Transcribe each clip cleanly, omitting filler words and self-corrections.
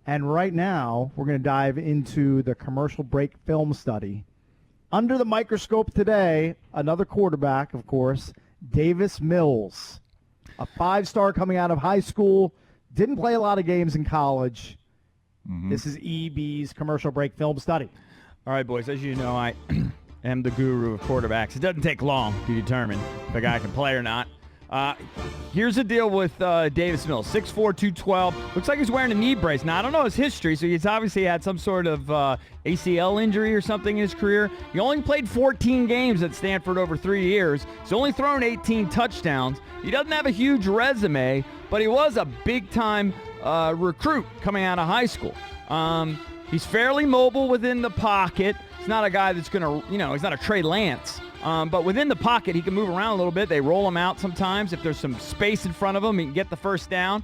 And right now, we're going to dive into the commercial break film study. Under the microscope today, another quarterback, of course, Davis Mills, a 5-star coming out of high school, didn't play a lot of games in college. This is EB's commercial break film study. All right, boys, as you know, I am the guru of quarterbacks. It doesn't take long to determine if a guy can play or not. Here's the deal with Davis Mills, 6'4", 212. Looks like he's wearing a knee brace. Now, I don't know his history, so he's obviously had some sort of ACL injury or something in his career. He only played 14 games at Stanford over 3 years. He's only thrown 18 touchdowns. He doesn't have a huge resume, but he was a big-time recruit coming out of high school. He's fairly mobile within the pocket. He's not a guy that's going to, he's not a Trey Lance. But within the pocket, he can move around a little bit. They roll him out sometimes. If there's some space in front of him, he can get the first down.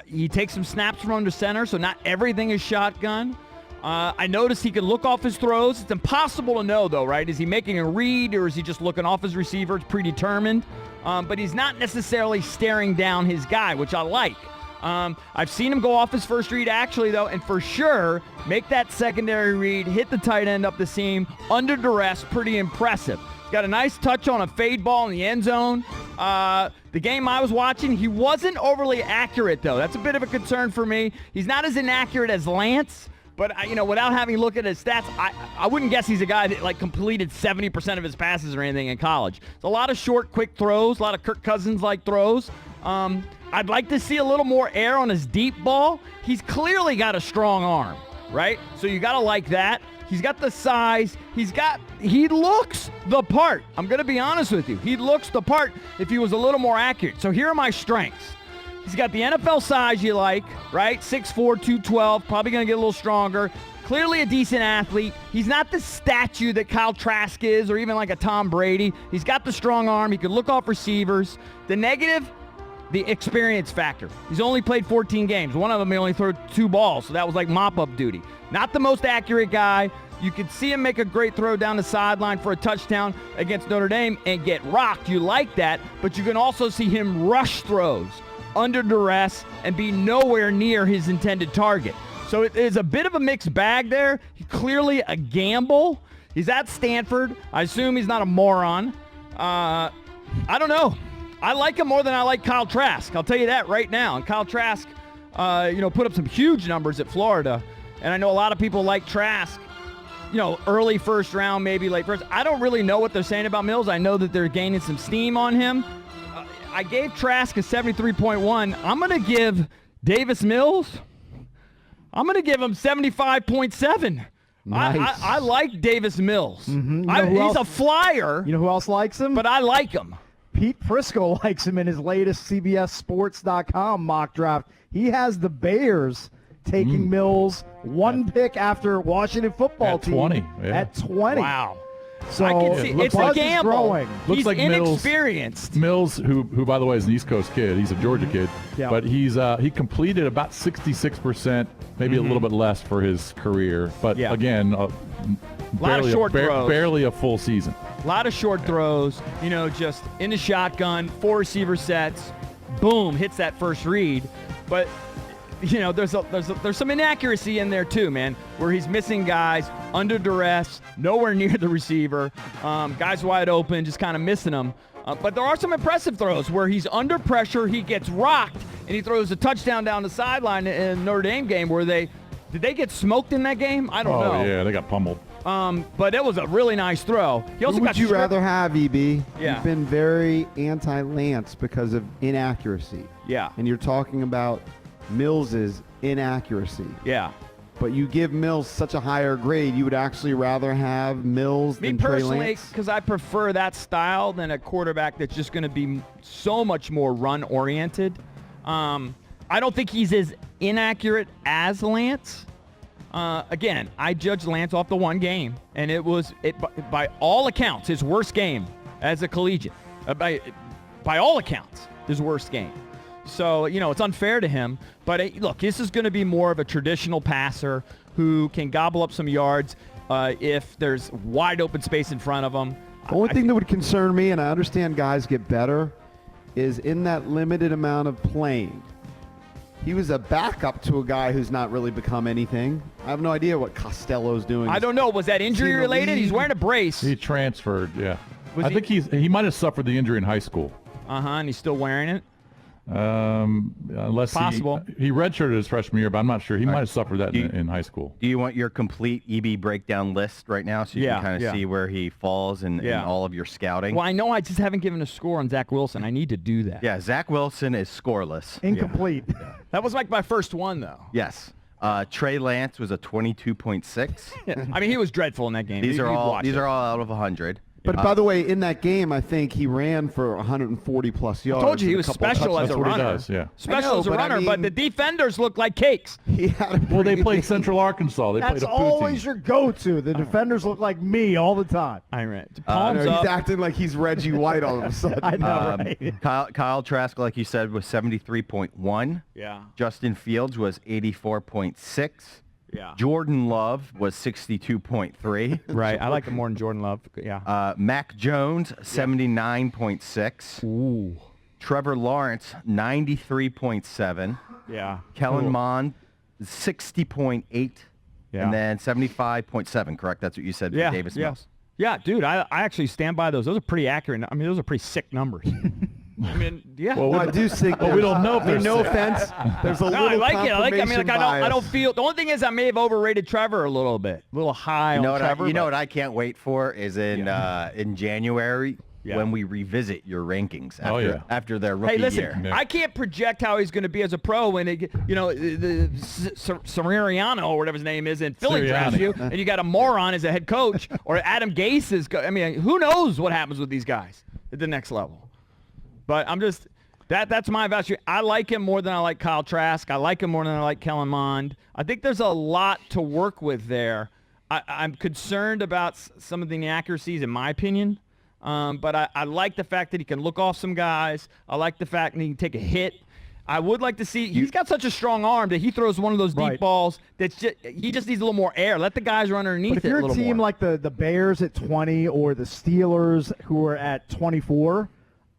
He takes some snaps from under center, so not everything is shotgun. I noticed he can look off his throws. It's impossible to know, though, right? Is he making a read, or is he just looking off his receiver? It's predetermined. But he's not necessarily staring down his guy, which I like. I've seen him go off his first read, actually, though, and for sure make that secondary read, hit the tight end up the seam, under duress, pretty impressive. He's got a nice touch on a fade ball in the end zone. The game I was watching, he wasn't overly accurate, though. That's a bit of a concern for me. He's not as inaccurate as Lance, but, without having a look at his stats, I wouldn't guess he's a guy that, completed 70% of his passes or anything in college. It's a lot of short, quick throws, a lot of Kirk Cousins-like throws. I'd like to see a little more air on his deep ball. He's clearly got a strong arm, right? So you got to like that. He's got the size. He looks the part. I'm going to be honest with you. He looks the part if he was a little more accurate. So here are my strengths. He's got the NFL size you like, right? 6'4", 212, probably going to get a little stronger. Clearly a decent athlete. He's not the statue that Kyle Trask is, or even like a Tom Brady. He's got the strong arm. He can look off receivers. The negative, the experience factor. He's only played 14 games. One of them he only threw 2 balls, so that was like mop-up duty. Not the most accurate guy. You could see him make a great throw down the sideline for a touchdown against Notre Dame and get rocked. You like that, but you can also see him rush throws under duress and be nowhere near his intended target. So it is a bit of a mixed bag there. Clearly a gamble. He's at Stanford. I assume he's not a moron. I don't know. I like him more than I like Kyle Trask. I'll tell you that right now. And Kyle Trask, put up some huge numbers at Florida. And I know a lot of people like Trask, early first round, maybe late first. I don't really know what they're saying about Mills. I know that they're gaining some steam on him. I gave Trask a 73.1. I'm going to give Davis Mills, I'm going to give him 75.7. Nice. I like Davis Mills. Mm-hmm. He's a flyer. You know who else likes him? But I like him. Pete Prisco likes him in his latest CBSSports.com mock draft. He has the Bears taking Mills one pick after Washington football team 20. Yeah. At 20. Wow. So I can see it's a gamble. Looks He's like inexperienced. Mills, who by the way is an East Coast kid. He's a Georgia kid, but he completed about 66%, maybe a little bit less for his career. But again, barely a full season. A lot of short throws. Just in the shotgun, 4 receiver sets, boom, hits that first read. But there's some inaccuracy in there too, man, where he's missing guys under duress, nowhere near the receiver, guys wide open, just kind of missing them. But there are some impressive throws where he's under pressure, he gets rocked, and he throws a touchdown down the sideline in the Notre Dame game where did they get smoked in that game? I don't know. Oh, yeah, they got pummeled. But it was a really nice throw. He also Who would you rather have, EB? Yeah. You've been very anti-Lance because of inaccuracy. Yeah. And you're talking about Mills's inaccuracy. Yeah. But you give Mills such a higher grade, you would actually rather have Mills than Trey Lance? Me personally, because I prefer that style than a quarterback that's just going to be so much more run-oriented. I don't think he's as inaccurate as Lance. Again, I judged Lance off the one game, and it was, by all accounts, his worst game as a collegiate. By all accounts, his worst game. So, it's unfair to him. But, look, this is going to be more of a traditional passer who can gobble up some yards if there's wide open space in front of him. The only thing that would concern me, and I understand guys get better, is in that limited amount of playing, He was a backup to a guy who's not really become anything. I have no idea what Costello's doing. I don't know. Was that injury related? He's wearing a brace. He transferred, yeah. I think he might have suffered the injury in high school. And he's still wearing it? Unless possible. He redshirted his freshman year, but I'm not sure. He might have suffered that in high school. Do you want your complete EB breakdown list right now so you can kind of see where he falls in all of your scouting? Well, I know I just haven't given a score on Zach Wilson. I need to do that. Yeah, Zach Wilson is scoreless. Incomplete. Yeah. That was like my first one, though. Yes. Trey Lance was a 22.6. I mean, he was dreadful in that game. These are all out of 100. But by the way, in that game, I think he ran for 140 plus yards. I told you he was special as a runner. Special as a runner, but the defenders look like cakes. Well, they played Central Arkansas. That's always your go-to. The defenders look like me all the time. I ran. Palms he's up. acting like he's Reggie White all of a sudden. I know, right? Kyle Trask, like you said, was 73.1. Yeah. Justin Fields was 84.6. Yeah. Jordan Love was 62.3. Right. I like him more than Jordan Love. Yeah. Mac Jones, 79.6. Ooh. Trevor Lawrence, 93.7. Yeah. Kellen Mond, 60.8. Yeah. And then 75.7, correct? That's what you said for Davis Mills. Yeah, dude, I actually stand by those. Those are pretty accurate. I mean, those are pretty sick numbers. I mean, yeah. Well, I do think. Well, we don't know if there's no offense. There's a little I like it. I mean, like bias. I don't feel. The only thing is, I may have overrated Trevor a little bit, a little high on Trevor. You know what I can't wait for is in January when we revisit your rankings after their rookie year. Hey, listen, I can't project how he's going to be as a pro when the Sirianni or whatever his name is in Philly drafts you, and you got a moron as a head coach, or Adam Gase is. I mean, who knows what happens with these guys at the next level? But I'm just that's my evaluation. I like him more than I like Kyle Trask. I like him more than I like Kellen Mond. I think there's a lot to work with there. I'm concerned about some of the inaccuracies, in my opinion. But I like the fact that he can look off some guys. I like the fact that he can take a hit. I would like to see. He's got such a strong arm that he throws one of those deep balls. He just needs a little more air. Let the guys run underneath it a little more. But if you're a team like the Bears at 20 or the Steelers who are at 24.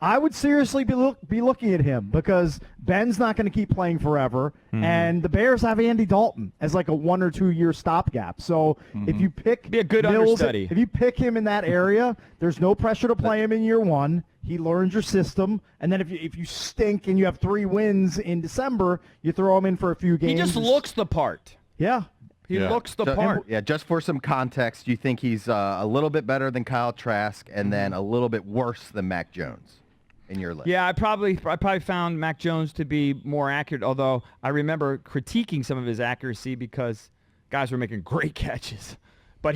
I would seriously be looking at him because Ben's not going to keep playing forever, and the Bears have Andy Dalton as like a 1 or 2 year stopgap. So if you pick be a good Mills, understudy. if you pick him in that area, there's no pressure to play him in year one. He learns your system, and then if you stink and you have 3 wins in December, you throw him in for a few games. He just looks the part. Yeah. He looks the part. Yeah, just for some context, you think he's a little bit better than Kyle Trask and then a little bit worse than Mac Jones in your list? Yeah, I probably found Mac Jones to be more accurate, although I remember critiquing some of his accuracy because guys were making great catches. But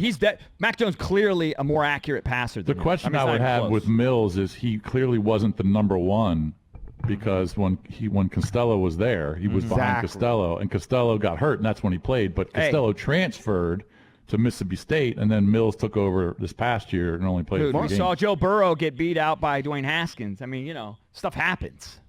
Mac Jones clearly a more accurate passer than The question I would have with Mills is he clearly wasn't the number one because when Costello was there, he was behind Costello, and Costello got hurt, and that's when he played. But Costello transferred to Mississippi State, and then Mills took over this past year and only played 3 games. We saw Joe Burrow get beat out by Dwayne Haskins. I mean, stuff happens.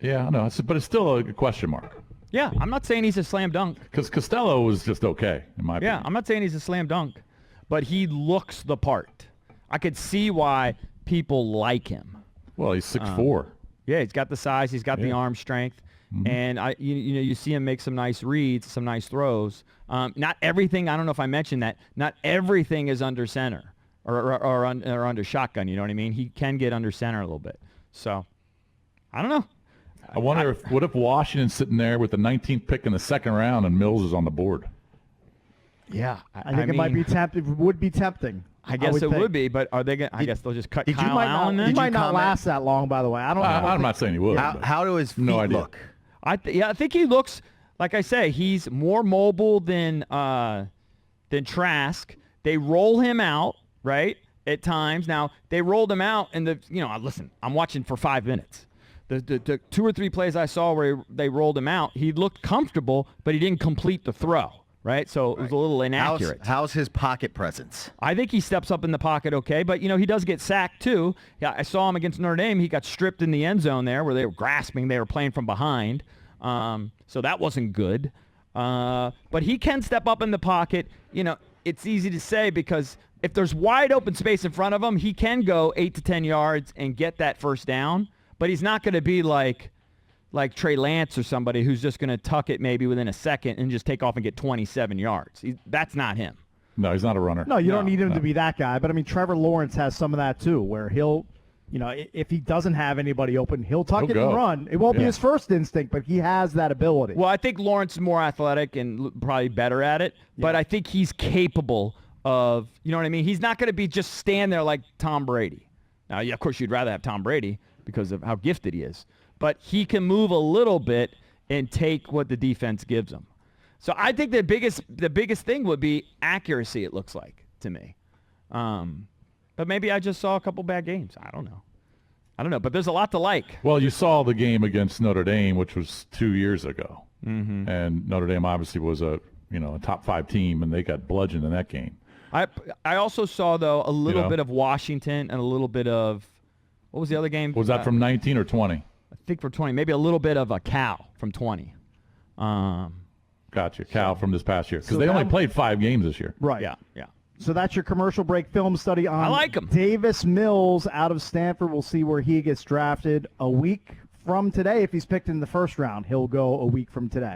Yeah, I know, but it's still a question mark. Yeah, I'm not saying he's a slam dunk. Because Costello was just okay, in my opinion. Yeah, I'm not saying he's a slam dunk, but he looks the part. I could see why people like him. Well, he's 6'4". Yeah, he's got the size, he's got the arm strength. And you see him make some nice reads, some nice throws. Not everything. I don't know if I mentioned that. Not everything is under center or under shotgun. You know what I mean? He can get under center a little bit. So I don't know. I wonder what if Washington's sitting there with the 19th pick in the second round and Mills is on the board? Yeah, I think it might be tempting. It would be tempting. I guess it would be, but are they going? I guess they'll just cut Kyle Allen. He might not last that long. By the way, I don't know. I'm not saying he would. How do his feet look? I think he looks like I say. He's more mobile than Trask. They roll him out right at times. Now they rolled him out, and listen. I'm watching for 5 minutes. The 2 or 3 plays I saw where they rolled him out, he looked comfortable, but he didn't complete the throw. Right, so it was a little inaccurate. How's his pocket presence? I think he steps up in the pocket okay, but he does get sacked too. Yeah, I saw him against Notre Dame. He got stripped in the end zone there where they were grasping. They were playing from behind, so that wasn't good. But he can step up in the pocket. It's easy to say because if there's wide open space in front of him, he can go 8 to 10 yards and get that first down. But he's not going to be like like Trey Lance or somebody who's just going to tuck it maybe within a second and just take off and get 27 yards. That's not him. No, he's not a runner. No, you don't need him to be that guy. But, I mean, Trevor Lawrence has some of that, too, where he'll, if he doesn't have anybody open, he'll tuck it and run. It won't be his first instinct, but he has that ability. Well, I think Lawrence is more athletic and probably better at it, but I think he's capable of, you know what I mean? He's not going to be just stand there like Tom Brady. Now, of course, you'd rather have Tom Brady because of how gifted he is. But he can move a little bit and take what the defense gives him. So I think the biggest thing would be accuracy, it looks like, to me. But maybe I just saw a couple bad games. I don't know. But there's a lot to like. Well, you saw the game against Notre Dame, which was 2 years ago. Mm-hmm. And Notre Dame obviously was a top 5 team, and they got bludgeoned in that game. I also saw, though, a little bit of Washington and a little bit of – what was the other game? Was that from 19 or 20? I think for 20. Maybe a little bit of a Cal from 20. Gotcha. Cal from this past year. Because they only played 5 games this year. Right. Yeah. So that's your commercial break film study on I like him. Davis Mills out of Stanford. We'll see where he gets drafted a week from today. If he's picked in the first round, he'll go a week from today.